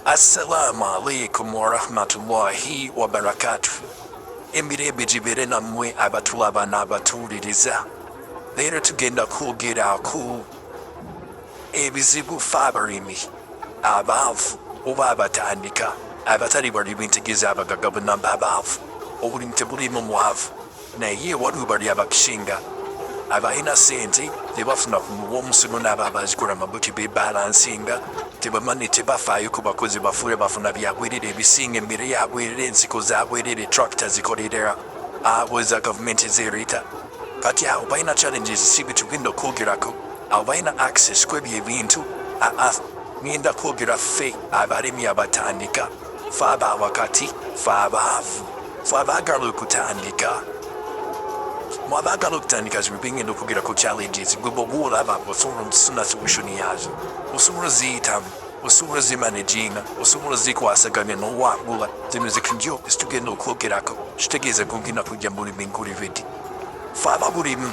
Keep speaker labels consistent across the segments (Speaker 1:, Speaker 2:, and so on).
Speaker 1: Assalamu alaikum wa rahmatullahi wa barakatuh. Emirembe gibere nammwe abatulaba n'abatuwuliriza. Leero tugenda kwogera ku ebizibu f'abalimi abaavu oba abatandika abatali balimi ntegeeza abagagga bonna abaavu. Obulimi tebulimu mwavu naye waliwo bali abakisinga abalina ssente tebafuna ku omusono n'abo abazikola mabuti bebalansinga tebamanyi tebafaayo ku bakozi bafuule bafuna byabwerere ebisinga emmere yabwerere ensiko zabwerere tractor zikolerera abo za gavumenti ezereeta kati awo balina challenges si betugenda okwogerako awo balina access kwebyo ebintu ngenda kwogera ffe abalimi abatandika ffe abawakati ffe abaavu ffe abaagala okutandika mwabagala okutandika zibingenda okugera ku challenges gwe bwoba olaba osobola okusuna solution yazo osobola ziyitamu osobola zimanaginga osobola zikwasaganya n'owangula zino zikinjo ezitugenda okwogerako kitegeeza gongenda kujja mulimi nkulivedi fe ababulimi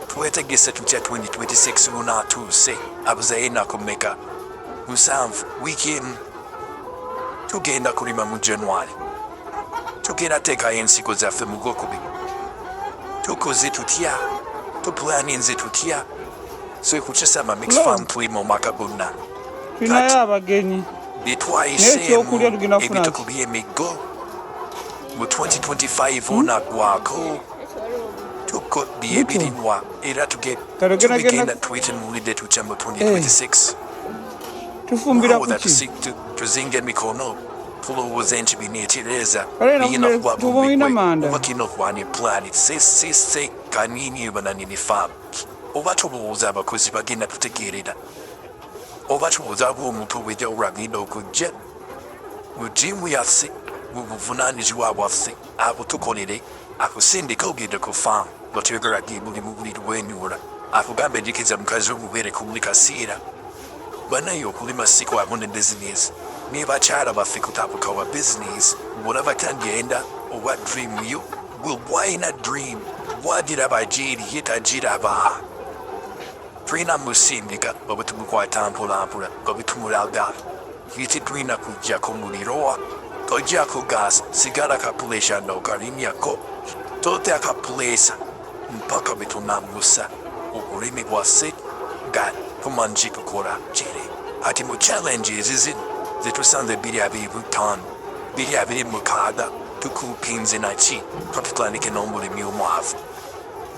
Speaker 1: twetegese tutya 2026 lunaatuuse abuzayo ennaku mmeka 7 wiiki emu tugenda kulima mu January tugenda teekayo ensigo zaffe mu Gwokubiri tukoze tutya tupulaninze tutya so kukyusama mix farm tulima omwaka gonna
Speaker 2: tunayo abagenyi
Speaker 1: bitwayiseemu ebituku by'emiggo mu 2025 onagwako tuko byebirinwa era tugenda twetunulidde tutya mu 2026
Speaker 2: tufumbira kuki
Speaker 1: tuzinga emikono tulowooza nti bineetereza oba kirina okwana plan sese kanini bananini faamu oba tulowooza abakozi bagenda tutegeerera oba tulowooza ab'omuntu obwejawulo agenda okujja mu jimu yaffe mu buvunaanyizibwa bwaffe abo tukolere akusindika ogende ku faamu lwatuyogera buli lwenyula akugamba enjikiza mukazi omubeere ku buli kaseera banaye okulima si kwamu ne bizinesi ne bakyala baffe kutabuka wa bizinesi bw'olaba tagenda oba dream yo gwe bwalina dream bwagiraba gyeri ye tagiraba tulina musindika nga bwe tumukwata mpolampola nga bwe tumulaga yiti tulina kuggyako muliro tojjako gaasi sigala kapuleesa n'okalimyako tote akapuleesa mpaka bwe tunamusa obulimi bwaffe nga tumanyi tukola kyere ati mu challenges zino zetusanze 2025 2026 tukuupinze naki twatutandike n'omulimi omwavu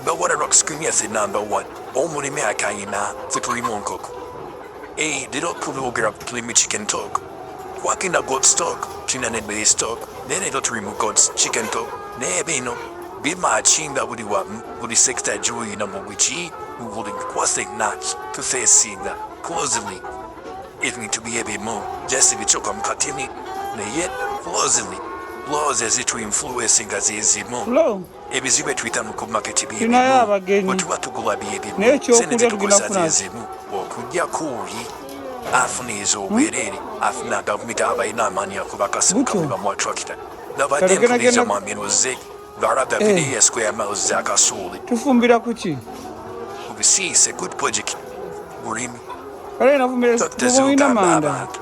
Speaker 1: bawala rockscreen yaffe number 1 omulimi akayina zetulimu nkoko leero tulogera tulimu chicken talk twagenda god stock tulina ne bay stock naye leero tuli mu god chicken talk naye bino bimachinga buli wamu buli sector gyoyina mu biki buli kwase naki tufeesinga closely ebintu byebimu just bicoka mu katini naye closely laws ezituinfluencinga zezimu ebizibu etuyitamu ku maketi byebimu bwe tuba tugula byebimu sente zetukozesa zezimu okujja kuuli afuna ez'obwereere afuna gavumenti abalina amaanyi akubakasimukamubamu atrakita nabadde mpuliriza mwamiroze ng'alabda biriya square miles za kasuule
Speaker 2: tufumbira kuki
Speaker 1: kubisiise good project bulimi
Speaker 2: tubulina
Speaker 1: abantu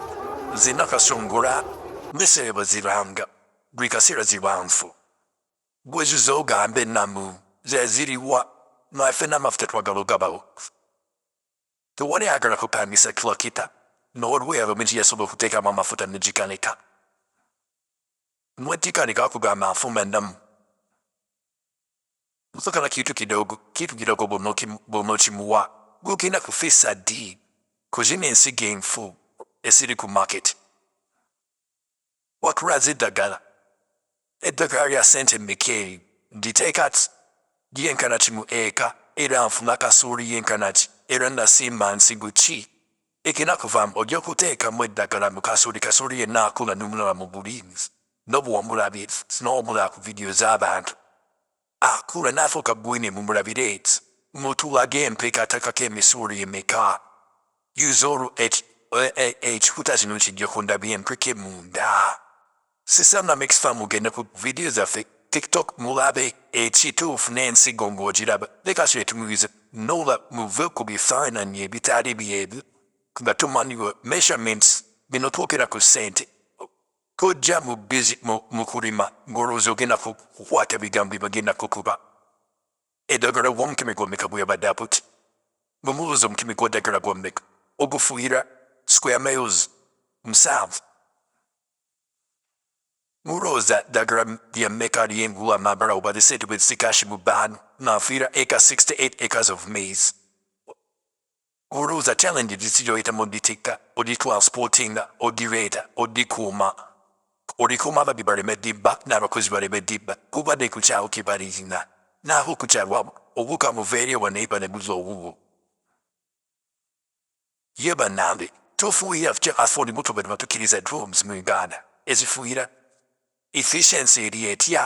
Speaker 1: zina kasongola mbesere baziranga buli kaseera zibanfu bwezizo ogamba ennamu zeziriwa naffe n'amafuta twagala ogabawo tewali ayagala kupangisa kilokita n'olweero mingi yasobola okuteekamu amafuta negikanika mwegikanika akugamba nfuma ennamu kusokana kitu kidogo bonokimuwa gukina kufisa di kuzina ensigo enfu esiri ku market wakulaza eddagala lya sente mmeka nditeeka lyenkana ki mu eka era nfuna kasooli yenkana ki era nasimba nsigo ki ekina kuvaamu ojja okuteekamu eddagala mu kasooli yenna akula n'omulaba mu bulimi n'obuwamulabye n'omulaba ku vidiyo z'abantu akula n'afuuka gwine mu mulabire mutulaga empeekateekako emisooli emeka yuza ekikuta kino kijja kundabya empeke munda sisana mix farm mugende ku vidiyo zaffe tiktok mulabe ekituufu n'ensigo ng'ogiraba leka kye tumuyize nola muve ku bifaananyi ebitali byebyo nga tumanyiwe measurements bino twogera ku ssente tojja mu kulima ng'olowooza ogenda kukwata ebigambo bagenda kukuba eddagala w'omukimi gw'omeka bwe yabadde aputi bwemubuuza omukimi gw'eddagala gw'omeka ogufuuyira square miles 7 mulowooza ddagala lya mmeka ly'engula amabala oba ssente bwe zikashi mu bbanu n'afuuyira 68 acres of maize olowooza challenge zisijoyitamu oditikka oditransportinga odireeta odikuuma ababbi baleme dibba n'abakozi baleme dibba kubadde ku kyalo kye balirina n'abo ku kyalo obuuka muveeri ewa naye banebuza owuwo ye bannange tofuuyira afoni muto bwe tubatukiriza drones mu Uganda ezifuuyira efficiency eri etya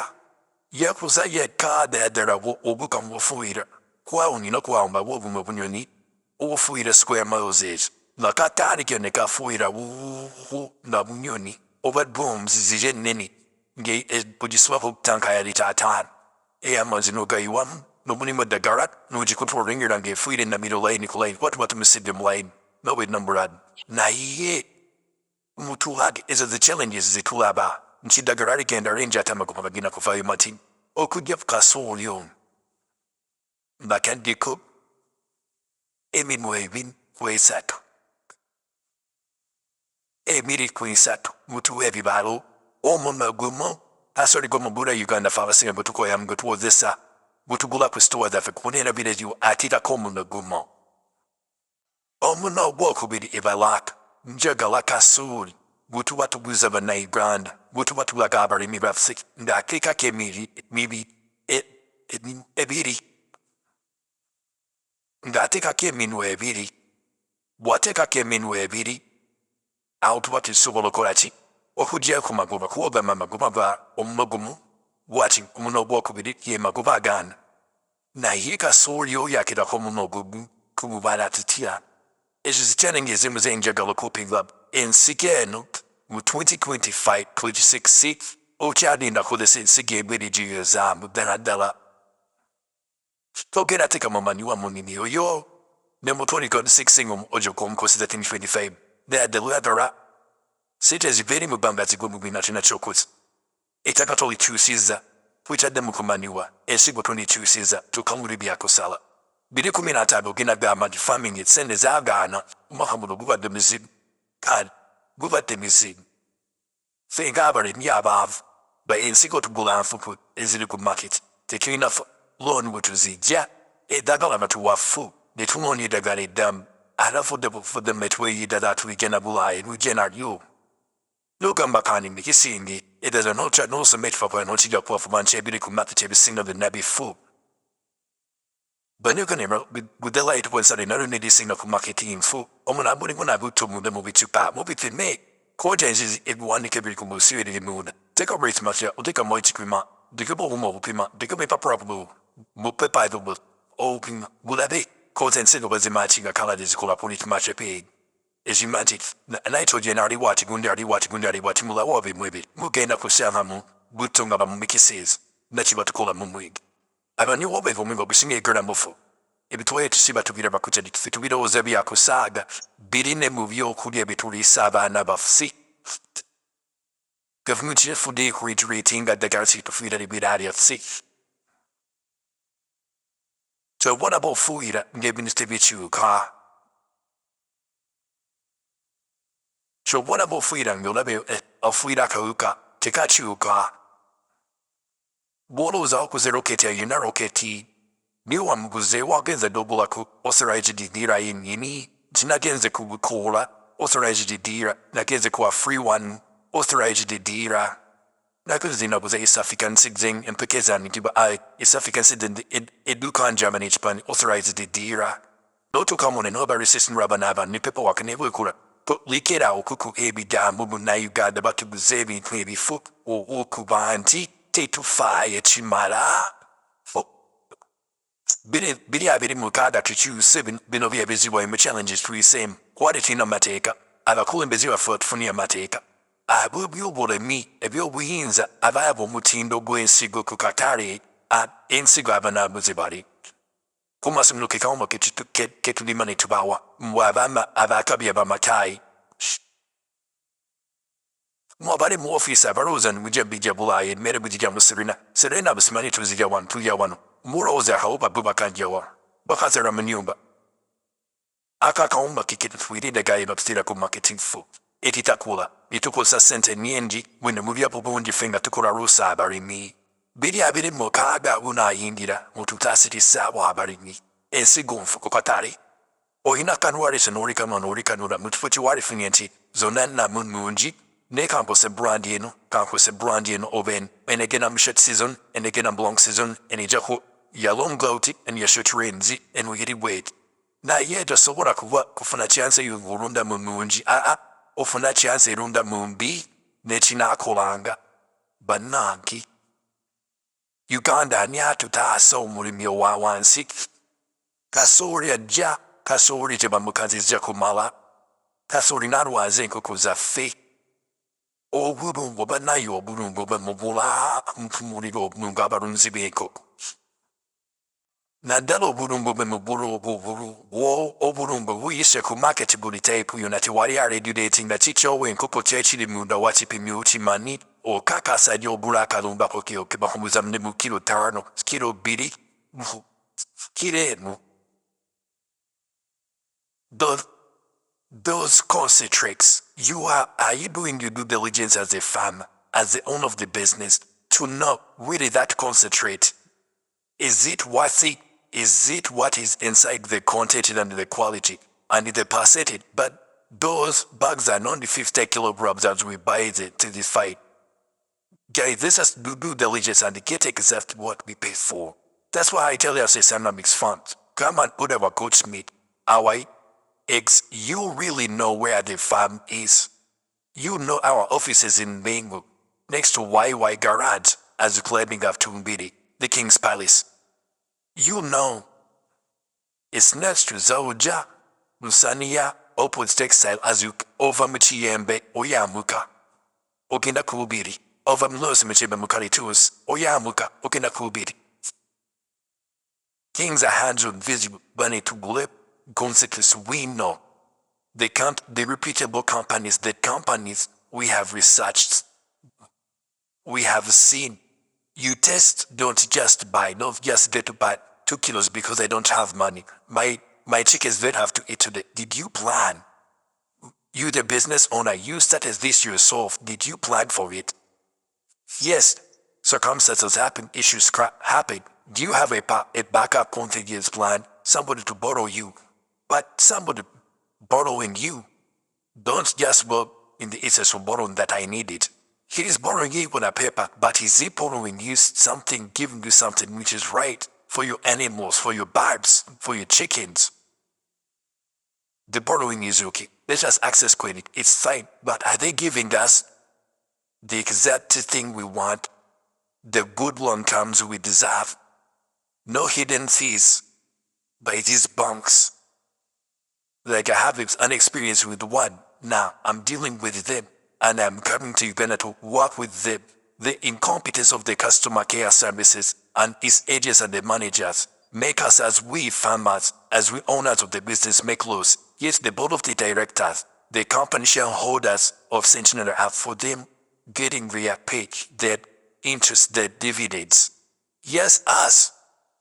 Speaker 1: yakuza yekka ddala obuuka mu bufuuyira kwawo nina kwawumbawo obumu obunyonyi obufuuyira square miles ezo nakatandikira ne kafuuyira wuuhu nga bunyonyi oba drums zije ennene ng'ogisibako tanka ya lita 5 ey'amazzi n'ogayiwamu n'omulimu eddagala n'ogikutulingira ng'efuuyira ennamiro layini ku layini kuba tuba tumusidde mu layini nobe numbered naye mutulage ezo the challenges zitulaba nti eddagala ligenda linjata amagoma bagenda kuvaayo mati okujja ku kasooli ono bakaddeko eminwe 23 23 mutuwa ebibalo omunwe gumu asoli gw'omubula Uganda fe abasinga bwe tukoyamu gwe tuwozesa bwe tugula ku sitowa zaffe kuneera bireziwo atirako omunwe gumu omunwe ogwokubiri ebalaaka njagala kasooli bwe tuba tuguza bannayuganda bwe tuba tulaga abalimi baffe ng'ateekako ebiri ng'ateekako eminwe ebiri bw'ateekako eminwe ebiri awo tuba tusobola okukola ki okugyako magoba kuwogama amagoba ga omunwe gumu bw'ati omunwe ogwokubiri ye magoba agana naye kasooli oyo akirako omunwe ogumu kumubala tutya ezo zikyalenge ezimu zenjagala okupinga ensiko eno mu 2025-26 okyalinda kozesa ensigo ebiri giyozaamu ddala togera teekamu manyiwa mu nnimi oyo ne mu 2026 ojoka omukozesa 2025 ddala sente zibeere mu bbanga zigwe mu bina kina kyokoza ettaka tolikyusiza twetadde mu kumanyiwa ensigo tondikyusiza tukamuli byakusala 2015 ogenda gamba nti farming ensente zaagaana omwaka guno gubadde mizibu kale gubadde mizibu ffe ng'abalimi abaavu ba ensigo tugula nfuku eziri ku market tetulina looni bwe tuzijja eddagala batuwafu ne tunoonya eddagala eddamu alafudde bufuddemu ne tweyiddala tulijja na bulaayi lujje nalyo n'ogamba kandi mikisingi edaza n'osoma ekipapula n'okijja kuwafuba nti ebiri ku market ebisinga byonna bifu banyuganira budala etubonsale nalo nedisinga ku market nfu omulambo olimu nabutumule mu bicupa mubipime koja enzizi ebiwandiiko ebiri ku musiyo eririmuuna teeka rate matya oteeka mu ekipima dikeba obumu obupima dikeba epapula mupepa ezo obupima bulabe koza ensigo bazimakinga kala zikola politi machepe ezimanti nitrogen ali wati gundi ali wati mulawo bimu ebiri mugenda kusalamu butunga ba mu mixes nakiba tukola mu mwigi abaniwo bevumingo bisinga egera mufu ebitwaye tusiba tubiraba kutya ffe tubirowooza byakusaaga birine mu byokulya ebituliisa abaana baffe gavumenti yafudde ekureiteratinga ddagala situfiira libira lyaffe tobona b'ofuuyira ng'ebintu tebikyuka kyobona b'ofuuyira ng'olabe ofuuyira akawuka tekakyuka bw'olowoozawo kuze roketi ayina roketi niwe wamuguze wagenze dogulaku authorized dira yennyini tinagenze kubukoola authorized dira nagenze kuwa free one authorized dira nagenze nabuze East African Citizen empekeza nitiba East African Citizen eduka Germany Japan authorized dira notukamone noba resistant raba naba ni pepa wakanebwekula likera okuku ebidamu munnayuganda batuguze ebintu ebifu okuba nti tetufaayo kimala biri abiri mu kaada tukyuse bino byebizibu mu challenges tuyiseemu kwali tulina amateeka abakulembeze baffe tufunye amateeka ab'ebyobulimi ebyobuyinza abaaba omutindo gw'ensigo ku katale ensigo abanaabuze bali ku masomero ke kawoma ketulima ne tubawa mbwe abakabya bamatayi Mwabale mu office abalowooza mujja bijja bulaayi emmere mugijja mu Serena busimanyi tuzijja wano tulya wano. Mulowooza awo babubaka njawa. Bakazara mu nnyumba. Akakawumba kikitufuyirira gaye batusira ku marketing fu. Ekitakula, bitukosa ssente nnyingi bwe mu byapo bungi ffe nga tukola luusa abalimi. Biri abiri mu kaaga bunaayingira mu tutaasirisaawo abalimi. Ensigo nfu ku katale. Oyina kanwalisa n'olikanula mu kifo kiwalifunye nti zonna nnamu nnungi ne kankose brand eno oba enegena mu short season, enegena mu long season, enijjaku ya long out, ya short range, enuyiri wet. Naye tosobola kufuna chance y'okulunda mu nnungi. Ofuna chance erunda mu mbi n'ekinaakolanga. Bannange, Uganda ani atutaasa omulimi owa wansi? Kasooli ajja, kasooli gye bamukazizza kumala. Kasooli n'alwaza enkoko zaffe. Obulungo bannaye obulungo bamubula mpumulira obulungo abalunzi b'enkoko. Naddala obulungo bwemubula obulungo buyise ku market buli type yonna tewali aregulatinga kikyowa enkoko kyekiri munda wakipimye okimanyi okakasa ly obula akalumbako ke bakumuza ne mu kilo 5, kilo 2, kilo eno. Those concentrates, are you doing your due diligence as a farmer, as the owner of the business, to know really that concentrate? Is it worth it? Is it what is inside the content and the quality and the percentage? But those bags are only 50 kilograms as we buy it to the fight. Guys, this has to do diligence and get exactly what we pay for. That's why I tell you as a Sanamix fund, come and put our goat's meat, our eggs. You really know where the farm is. You know our offices in Bengu, next to YY Garage, as claiming of Tumbidi, the King's Palace. You know, it's next to Zauja, Musania, Upwards Textile Azuk, over Michiembe, Oyamuka, Okina Kubiri, over Mlos Michiba Mukaritus, Oyamuka, Okina Kubiri. Kings are hands on visible, bunny to blip, consequence we know. The reputable companies, we have researched, we have seen. You test, don't just buy, not just get to buy 2 kilos because I don't have money. My chickens don't have to eat today. Did you plan? You the business owner, you started this yourself. Did you plan for it? Yes, circumstances happen, issues happen. Do you have a backup contingency plan? Somebody to borrow you. But somebody borrowing you, don't just go in the essence of borrowing that I need it. He is borrowing you on a paper, but is he borrowing you something, giving you something which is right for your animals, for your birds, for your chickens? The borrowing is okay. Let us access credit. It's fine. But are they giving us the exact thing we want? The good long terms we deserve? No hidden fees by these banks. Like I have an experience with one. Now I'm dealing with them. And I'm coming to Uganda to work with them. The incompetence of the customer care services and its agents and the managers make us, as we farmers, as we owners of the business, make loss. Yet the board of the directors, the company shareholders of Sentinel are for them getting their pay, their interest, their dividends. Yes, us.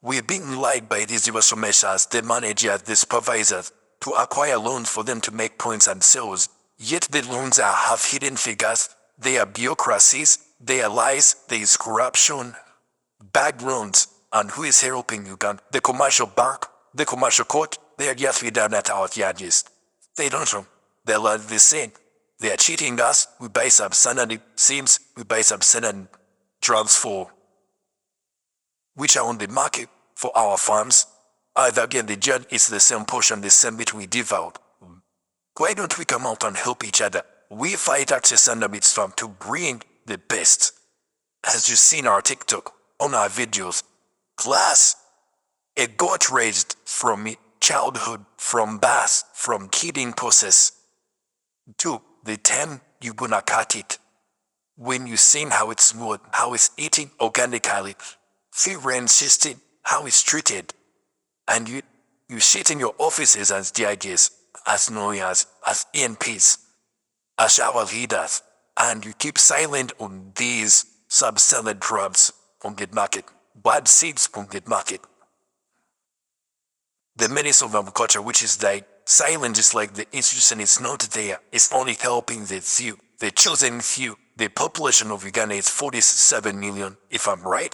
Speaker 1: We're being lied by these measures, the managers, the supervisors, to acquire loans for them to make points and sales. Yet the loans are half hidden figures, they are bureaucracies, they are lies, there is corruption, bad loans, and who is helping Uganda? The commercial bank, the commercial court, they are just without at our judges. They don't know. They're like the same. They are cheating us, we buy substandard SIMs, we buy substandard drugs which are on the market for our farms. Either again the judge is the same portion, the same bit we devour. Why don't we come out and help each other? We fight Access and Bits Farm to bring the best. As you see in our TikTok, on our videos, class, a goat raised from childhood, from birth, from kidding process, to the time you're gonna cut it. When you see how it's smooth, how it's eating organically, fever insisted, how it's treated, and you sit in your offices as DIGs, as lawyers, as ENPs, as our leaders, and you keep silent on these sub-salad drugs on the market, bad seeds on the market. The menace of our culture, which is like silence, is like the institution is not there. It's only helping the few, the chosen few. The population of Uganda is 47 million, if I'm right.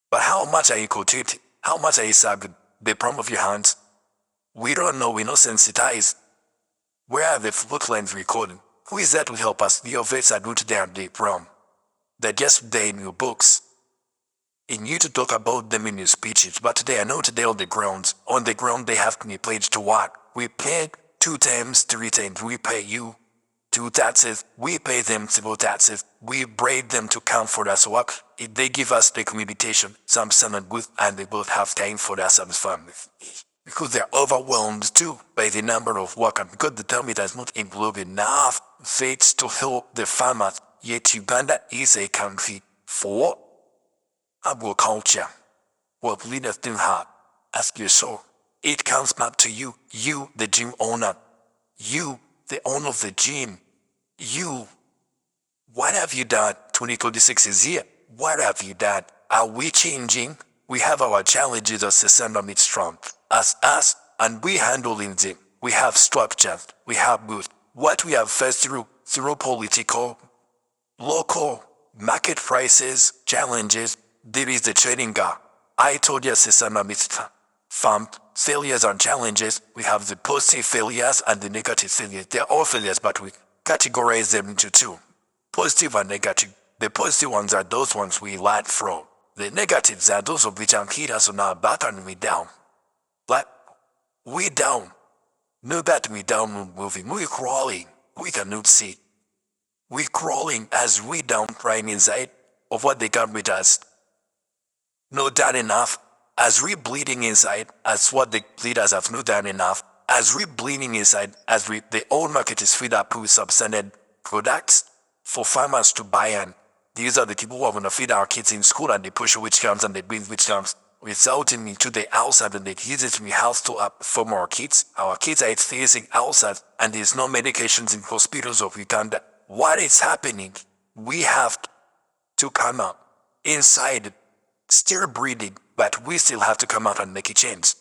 Speaker 1: But how much are you cultivating? How much are you serving? The palm of your hands? We don't know, we're not sensitized. Where are the flood lines recording? Who is that to help us? The vets are not there in the realm. They're just there in your books. And you to talk about them in your speeches, but they are not there on the ground. On the ground they have to be pledged to work. We pay 2 times, 3 times. We pay you 2 taxes. We pay them civil taxes. We braid them to come for us work. If they give us the communication, some sound good, and they both have time for us some families. Because they're overwhelmed too by the number of workers, because the government has not improved enough faith to help the farmers. Yet Uganda is a country for agriculture. What leaders do have, ask yourself. It comes back to you, the gym owner. You, the owner of the gym. You, what have you done? 2026 is here. What have you done? Are we changing? We have our challenges as a Sesanda Midstrom. As us, and we handling them. We have structures. We have good. What we have first through political, local, market prices, challenges. There is the trading gap. I told you Sesanda Midstrom. Farm failures and challenges. We have the positive failures and the negative failures. They're all failures, but we categorize them into 2. Positive and negative. The positive ones are those ones we learn from. The negatives are those of which hit us on our back and we down. Like, we down. No that we down moving. We crawling. We cannot see. We crawling as we down crying inside of what they government does. Not done enough. As we bleeding inside, as what the leaders have not done enough. As we bleeding inside, as the old market is filled up with substandard products for farmers to buy, and these are the people who are going to feed our kids in school, and they push which comes and they bring which comes, resulting into the outside, and they use it in the house to up for our kids. Our kids are facing outside, and there's no medications in hospitals of Uganda. What is happening? We have to come out inside, still breathing, but we still have to come out and make a change.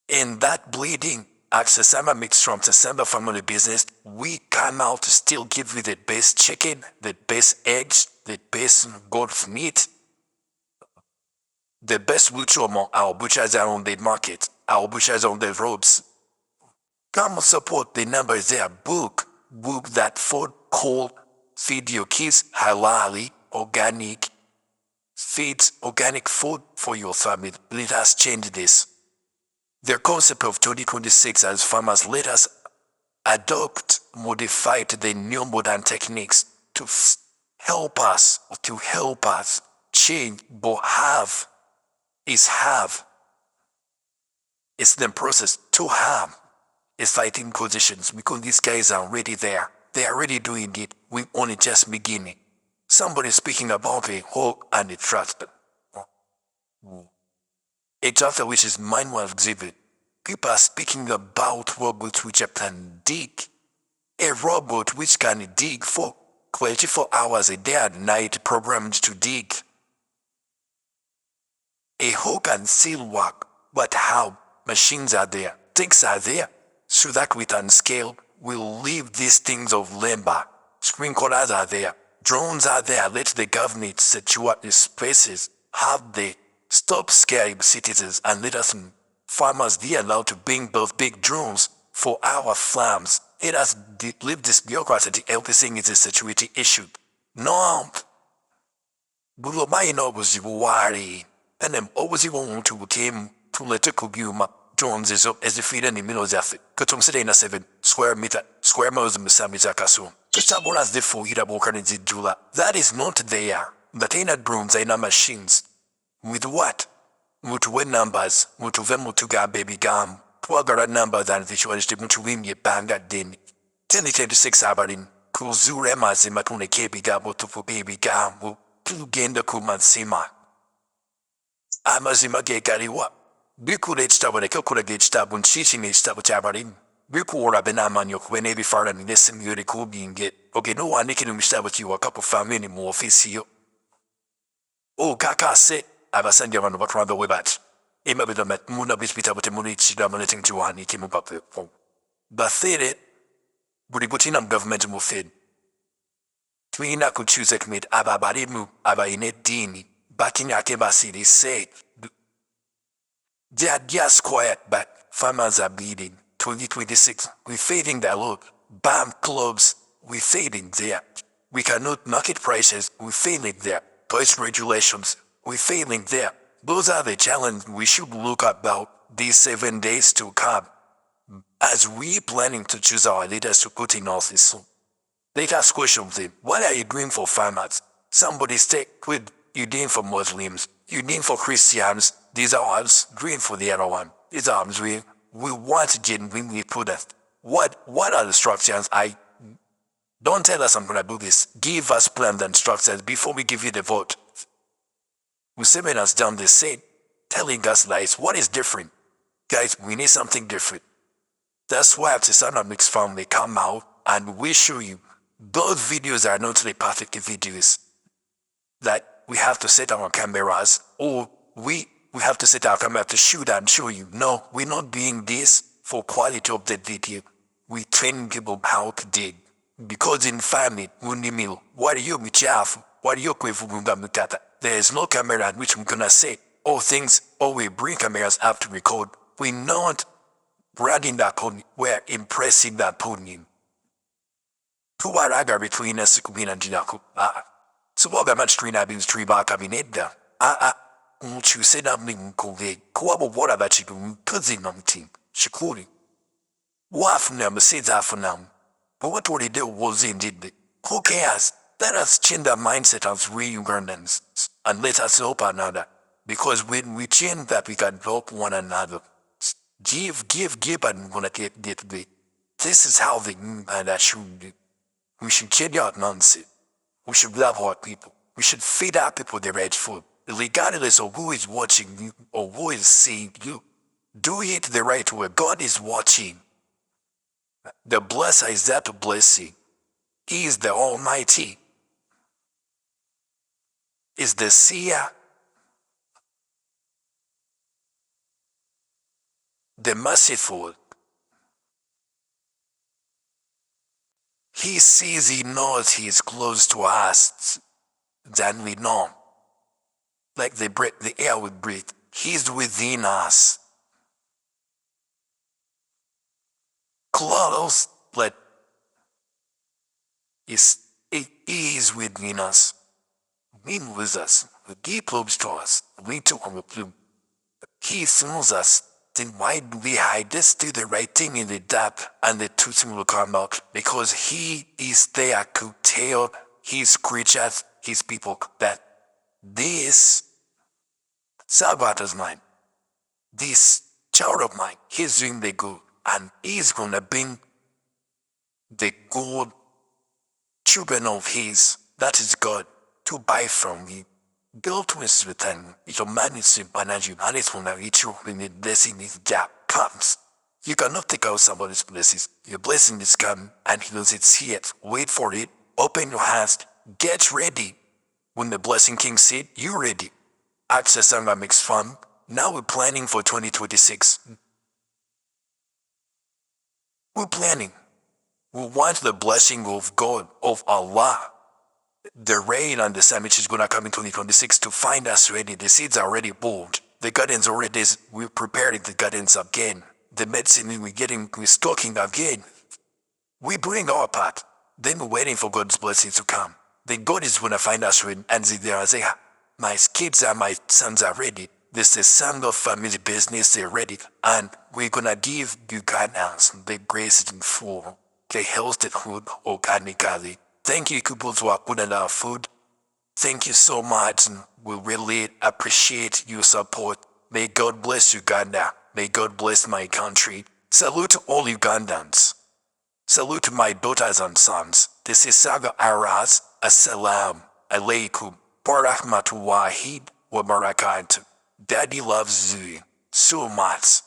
Speaker 1: In that bleeding, as Sesanda makes from Sesanda family business, we come out to still give you the best chicken, the best eggs, the best goat meat, the best butcher among our butchers are on the market, our butchers on the roads. Come support the numbers there. Book that food called Feed Your Kids Halali Organic. Feed organic food for your family. Let us change this. The concept of 2026 as farmers, let us adopt, modify the new modern techniques to help us change, but have. It's the process to have. It's fighting positions because these guys are already there. They are already doing it. We only just beginning. Somebody speaking about a hope and a trust. A chapter which is manual exhibit. People are speaking about robots which can dig. A robot which can dig for 24 hours a day and night programmed to dig. A hoe can still work, but how? Machines are there, things are there, so that we can scale. We'll leave these things of labor. Sprinklers are there, drones are there. Let the government situate the spaces. Have they stop scaring citizens and let us farmers be allowed to bring those big drones for our farms. Let us leave this bureaucracy. Everything is a security issue. No. Bulomai was worry. And then always you want to came to let a kuguma. Jones is up as the feed in the middle of the Katum Sede in a 7 square miles in Samizakasu. Kisabon as the full Hirabokan in Jula. That is not there. But ain't not drones, ain't not machines. With what? Mutuwe numbers, mutuve mutuga baby gam. Twagara numbers and the choice to mutuwim ye banga din. 1026 abarin. Kuzurema zimatune kebi gabo tufu baby gamu. Tugenda kumansima. Amazima ge gariwa. Bikure chtabare kokura ge chtabun chichi ne chtabu chabarin. Bikura benamanyok when every far and listen you the cool being get. Okay, no one making him start with you a couple family more face here. Oh, kaka say, I was sending on what rather way back. Ima bit of met moon of his bit of the munich dominating to one, he came up the phone. But theatre, would he put in on government move in? Twina could choose a commit ababarimu, abaine dini, backing Akeba City say. They are just quiet, but farmers are bleeding. 2026, we're fading their look. Bam clubs, we're fading there. We cannot market prices, we're failing there. Price regulations, we're failing there. Those are the challenges we should look about these 7 days to come. As we planning to choose our leaders to put in office soon. Let us question them, what are you doing for farmers? Somebody say, quid, you doing for Muslims, you doing for Christians, these are us, doing for the other one. These are us, we want to genuinely put us. What are the structures? Don't tell us I'm gonna do this. Give us plans and structures before we give you the vote. Museveni has done the same, telling us lies. What is different? Guys, we need something different. That's why after Sana Mixed Family come out and we show you. Those videos are not the perfect videos. That we have to set our cameras or we have to set our camera to shoot and show you. No, we're not doing this for quality of the video. We train people how to dig. Because in family, what are you michafu? What are you kwefunga mutata? There is no camera at which I'm gonna say all things, or we bring cameras up to record. We're not bragging that pony, we're impressing that pony. Tuwaraga between us kubina jinaku. So what much tree nabins tree bar cabinetta? Won't you say that ling kove? Kuabo what about you cousin on team? Shikuri. Waf number says half an hour. But what would he do was indeed. Who cares? Let us change the mindset of we Ugandans and let us help another. Because when we change that we can help one another. Give and wanna get it. This is how the that should be. We should change our nonsense. We should love our people. We should feed our people the right food. Regardless of who is watching you or who is seeing you. Do it the right way. God is watching. The blesser is there to bless you. He is the Almighty. Is the seer. The merciful. He sees, he knows he is close to us than we know. Like the air we breathe. He's within us. Close, but he is within us. Being with us. We give close to us. We took on the plume. He knows us. Then why do we hide this? Do the right thing in the dark and the truth will come out? Because he is there to tell his creatures, his people, that this Sabbath is mine. This child of mine, he's doing the good. And he's gonna bring the good children of his, that is God, to buy from me. Build with return. Your man is managing and it's gonna reach you when the blessing is gap comes. You cannot take out somebody's blessings. Your blessing is coming and he knows it's here. Wait for it. Open your hands. Get ready. When the blessing king said, you ready. Access Sangha makes fun. Now we're planning for 2026. We're planning. We want the blessing of God, of Allah. The rain and the sun which is going to come in 2026 to find us ready. The seeds are already bought. The gardens already, we're preparing the gardens again. The medicine we're stocking again. We bring our part. Then we're waiting for God's blessing to come. Then God is going to find us ready and say, my kids and my sons are ready. This is Song of Family Business, they're ready. And we're going to give you guidance, the grace in full, the healthy food organically. Thank you, people, who are putting our food. Thank you so much. We really appreciate your support. May God bless Uganda. May God bless my country. Salute to all Ugandans. Salute to my daughters and sons. This is Saga Aras. Assalamu alaikum. Warahmatullahi wabarakatuh. Daddy loves you so much.